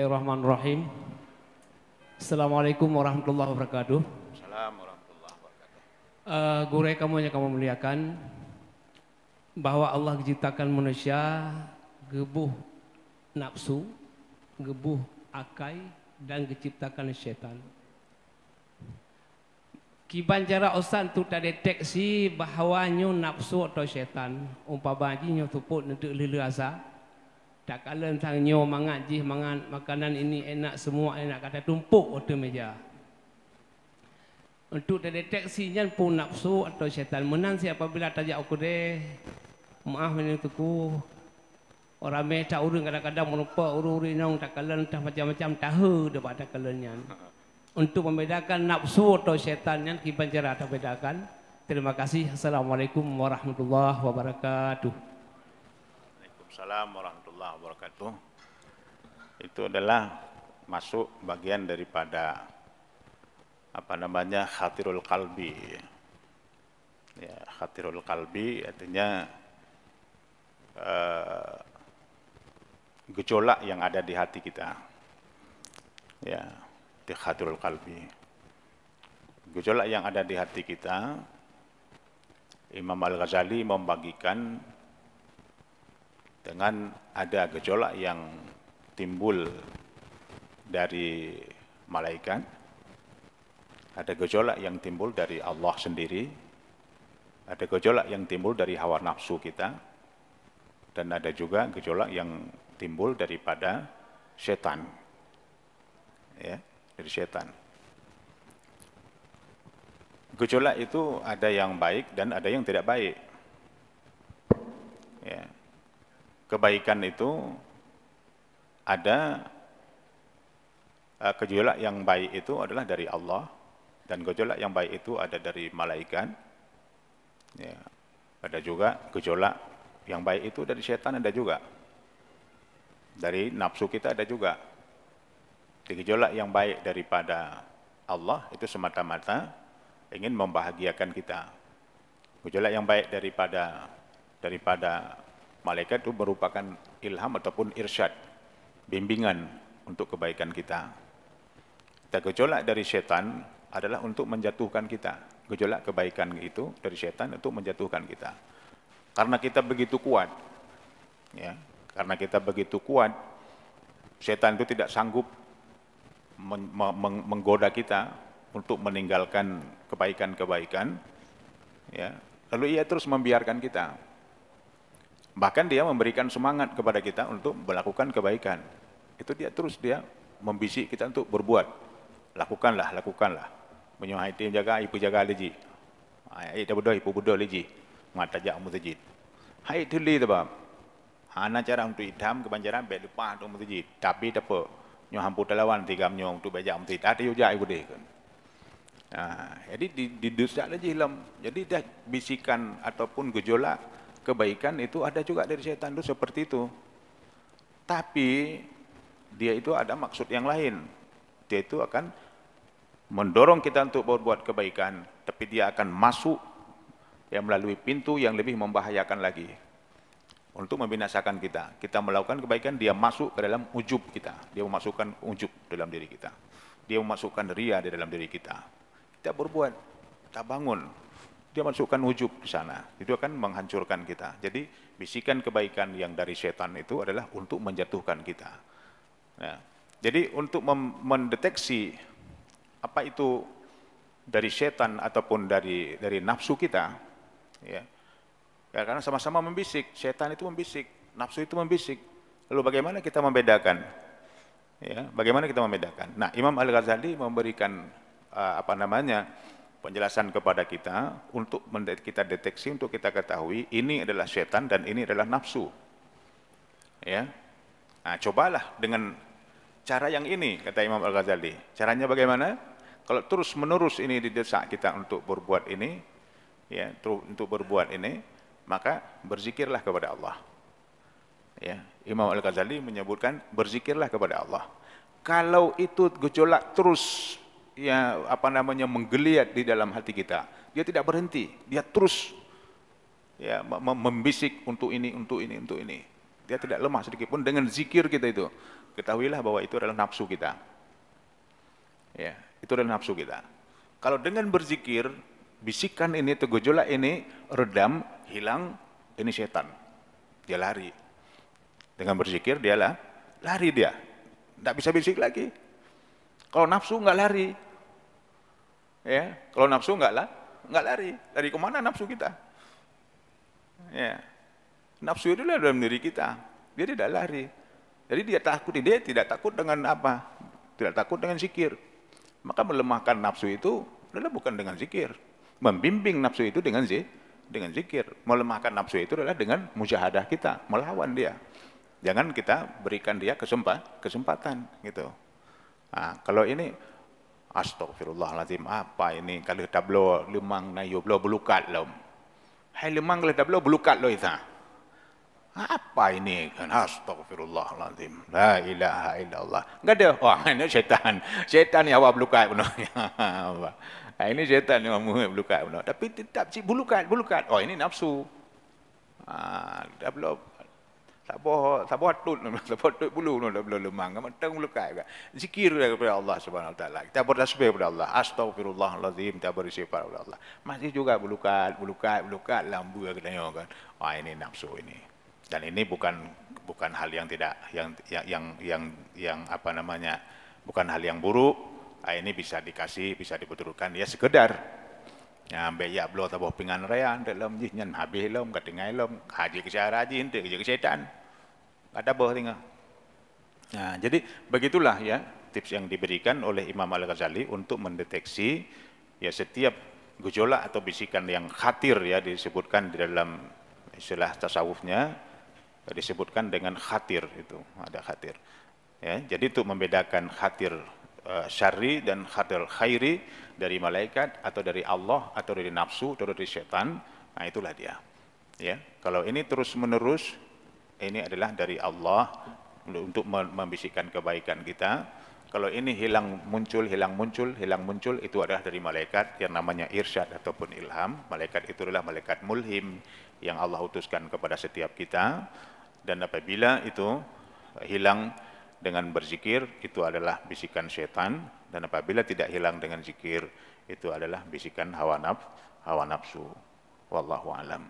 Bismillahirrahmanirrahim. Assalamualaikum warahmatullahi wabarakatuh. Assalamualaikum warahmatullahi wabarakatuh. Guru kamu yang kamu muliakan, bahwa Allah ciptakan manusia gebuh nafsu, gebuh akai, dan diciptakan syaitan. Kiban cara osan tu tak deteksi bahawanya nafsu atau syaitan. Umpamanya tuput untuk lila asa. Tak kala tentang nyo mangat jih mangan makanan ini enak semua enak kata tumpuk atau meja. Untuk terdeteksinya pun nafsu atau syaitan menang si apabila tajak aku deh maaf ini tuku orang meta urun kadang-kadang merupa urun-urun nong tak kala entah macam-macam tahu dekat tak kalanya. Untuk membedakan nafsu atau syaitan yang kiban cara tak bedakan. Terima kasih. Assalamualaikum warahmatullahi wabarakatuh. Waalaikumsalam warahmatullahi wabarakatuh. Itu adalah masuk bagian daripada khatirul qalbi. Ya, khatirul qalbi artinya gejolak yang ada di hati kita. Ya, di khatirul qalbi. Gejolak yang ada di hati kita, Imam Al-Ghazali membagikan dengan ada gejolak yang timbul dari malaikat, ada gejolak yang timbul dari Allah sendiri, ada gejolak yang timbul dari hawa nafsu kita, dan ada juga gejolak yang timbul daripada setan. Ya, dari setan. Gejolak itu ada yang baik dan ada yang tidak baik. Ya. Kebaikan itu ada gejolak yang baik itu adalah dari Allah dan gejolak yang baik itu ada dari malaikat. Ya. Ada juga gejolak yang baik itu dari setan, ada juga dari nafsu kita, ada juga. Gejolak yang baik daripada Allah itu semata-mata ingin membahagiakan kita. Gejolak yang baik daripada malaikat itu merupakan ilham ataupun irsyad, bimbingan untuk kebaikan kita. Gejolak dari setan adalah untuk menjatuhkan kita. Gejolak kebaikan itu dari setan untuk menjatuhkan kita. Karena kita begitu kuat, ya, karena kita begitu kuat, setan itu tidak sanggup menggoda kita untuk meninggalkan kebaikan-kebaikan, ya. Lalu ia terus membiarkan kita. Bahkan dia memberikan semangat kepada kita untuk melakukan kebaikan. Itu dia membisik kita untuk berbuat. Lakukanlah, lakukanlah. Menyuhai tim jaga, ibu jaga leji. Hai dah bodoh, ibu bodoh leji. Mata jak mutajid. Hai tuli tabam. Ana cara untuk idam kebanjaran bet lupa untuk mutajid. Tapi apa? Nyuham putalawan tiga nyong untuk bajak mutajid. Ada juga ibu deh kan. Jadi di dusta leji hilam. Jadi dah bisikan ataupun gejolak kebaikan itu ada juga dari setan itu seperti itu. Tapi dia itu ada maksud yang lain. Dia itu akan mendorong kita untuk berbuat kebaikan, tapi dia akan masuk yang melalui pintu yang lebih membahayakan lagi untuk membinasakan kita. Kita melakukan kebaikan, dia masuk ke dalam ujub kita. Dia memasukkan ujub dalam diri kita. Dia memasukkan ria di dalam diri kita. Kita berbuat, kita bangun. Dia masukkan ujub di sana, itu akan menghancurkan kita. Jadi bisikan kebaikan yang dari setan itu adalah untuk menjatuhkan kita. Nah, jadi untuk mendeteksi apa itu dari setan ataupun dari nafsu kita, ya, karena sama-sama membisik. Setan itu membisik, nafsu itu membisik. Lalu bagaimana kita membedakan? Ya, bagaimana kita membedakan? Nah, Imam Al-Ghazali memberikan penjelasan kepada kita untuk kita deteksi, untuk kita ketahui ini adalah setan dan ini adalah nafsu. Ya. Nah, cobalah dengan cara yang ini, kata Imam Al-Ghazali. Caranya bagaimana? Kalau terus menerus ini didesak kita untuk berbuat ini, ya, untuk berbuat ini, maka berzikirlah kepada Allah. Ya, Imam Al-Ghazali menyebutkan berzikirlah kepada Allah. Kalau itu gejolak terus menggeliat di dalam hati kita, dia tidak berhenti, dia terus membisik untuk ini, untuk ini, untuk ini. Dia tidak lemah sedikit pun dengan zikir kita itu. Ketahuilah bahwa itu adalah nafsu kita. Ya, itu adalah nafsu kita. Kalau dengan berzikir, bisikan ini, gejolak ini redam, hilang, ini setan. Dia lari. Dengan berzikir dia lari dia. Tidak bisa bisik lagi. Kalau nafsu nggak lari. Ya, kalau nafsu nggak lari. Dari kemana nafsu kita? Ya. Nafsu itu adalah dalam diri kita. Dia tidak lari. Jadi dia tidak takut dengan apa? Tidak takut dengan zikir. Maka melemahkan nafsu itu adalah bukan dengan zikir. Membimbing nafsu itu dengan zikir. Melemahkan nafsu itu adalah dengan mujahadah kita, melawan dia. Jangan kita berikan dia kesempatan gitu. Nah, kalau ini astagfirullahaladzim, apa ini kalau tablo lemang na yo blo belukat lom. Hai lemang kalau tablo belukat lo itu. Apa ini kan? Astagfirullahaladzim, la ilaha illallah. Enggak ada. Wah, ini setan yang awak belukat benar. Ini setan yang awak belukat benar. Tapi tetap si belukat. Oh, ini nafsu. Dah belum. Tak boleh tut bulu dah belum lemang. Mentang belukat. Zikir kepada Allah Subhanahu Wa Taala. Kita bertasbih kepada Allah. Astagfirullahaladzim. Kita beristighfar kepada Allah. Masih juga belukat, lambu katanya kan. Wah, ini nafsu ini. Dan ini bukan hal yang apa namanya, bukan hal yang buruk. Ini bisa dikasih, bisa dibetulkan. Ya sekedar ya ambil ya blo tabuh pingan raya dalam jinyan habis lom katingai lom haji ke syara haji ente ke setan. Ada boh tinggal. Nah, jadi begitulah ya tips yang diberikan oleh Imam Al-Ghazali untuk mendeteksi ya setiap gejolak atau bisikan yang khatir, ya disebutkan di dalam istilah tasawufnya, disebutkan dengan khatir, itu ada khatir ya. Jadi untuk membedakan khatir syarri dan khatir khairi dari malaikat atau dari Allah atau dari nafsu atau dari setan, nah itulah dia ya. Kalau ini terus menerus, ini adalah dari Allah untuk membisikkan kebaikan kita. Kalau ini hilang muncul, itu adalah dari malaikat yang namanya irsyad ataupun ilham. Malaikat itu adalah malaikat mulhim yang Allah utuskan kepada setiap kita. Dan apabila itu hilang dengan berzikir, itu adalah bisikan setan. Dan apabila tidak hilang dengan zikir, itu adalah bisikan hawa nafsu. Wallahu alam.